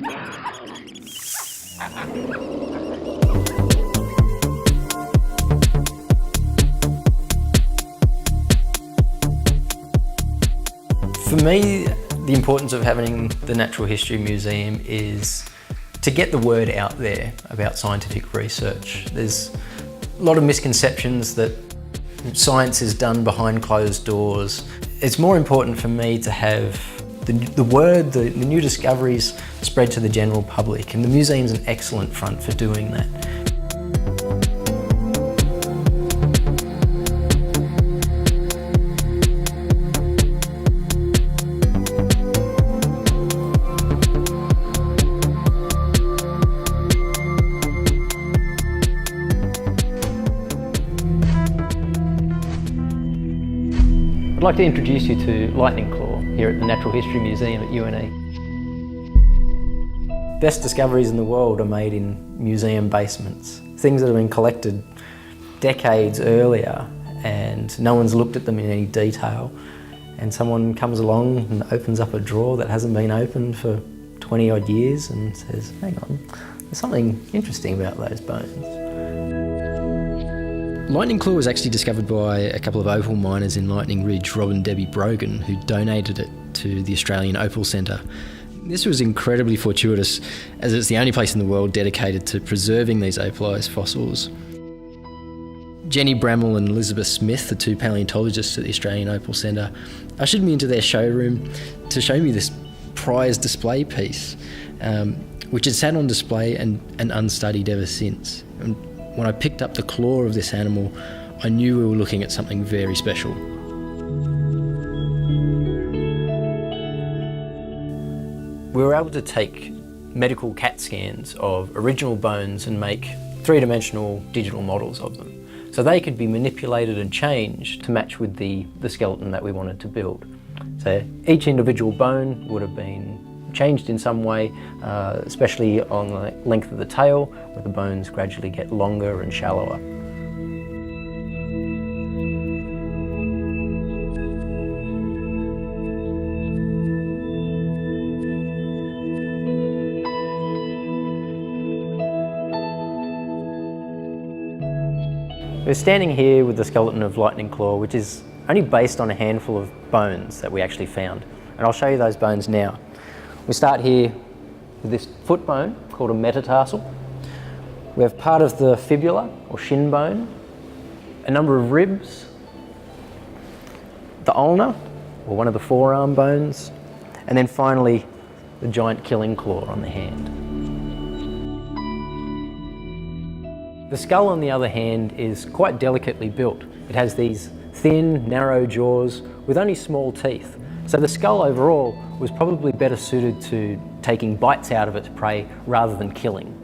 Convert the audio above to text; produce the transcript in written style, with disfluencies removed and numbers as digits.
For me, the importance of having the Natural History Museum is to get the word out there about scientific research. There's a lot of misconceptions that science is done behind closed doors. It's more important for me to have the word, the new discoveries spread to the general public, and the museum's an excellent front for doing that. I'd like to introduce you to Lightning Claw here at the Natural History Museum at UNE. Best discoveries in the world are made in museum basements. Things that have been collected decades earlier and no one's looked at them in any detail, and someone comes along and opens up a drawer that hasn't been opened for 20 odd years and says, hang on, there's something interesting about those bones. Lightning Claw was actually discovered by a couple of opal miners in Lightning Ridge, Rob and Debbie Brogan, who donated it to the Australian Opal Centre. This was incredibly fortuitous, as it's the only place in the world dedicated to preserving these opalised fossils. Jenny Bramall and Elizabeth Smith, the two paleontologists at the Australian Opal Centre, ushered me into their showroom to show me this prize display piece, which had sat on display and unstudied ever since. And when I picked up the claw of this animal, I knew we were looking at something very special. We were able to take medical CAT scans of original bones and make three-dimensional digital models of them. So they could be manipulated and changed to match with the skeleton that we wanted to build. So each individual bone would have been changed in some way, especially on the length of the tail, where the bones gradually get longer and shallower. We're standing here with the skeleton of Lightning Claw, which is only based on a handful of bones that we actually found. And I'll show you those bones now. We start here with this foot bone called a metatarsal. We have part of the fibula or shin bone, a number of ribs, the ulna or one of the forearm bones, and then finally the giant killing claw on the hand. The skull, on the other hand, is quite delicately built. It has these thin, narrow jaws with only small teeth. So the skull overall was probably better suited to taking bites out of its prey rather than killing.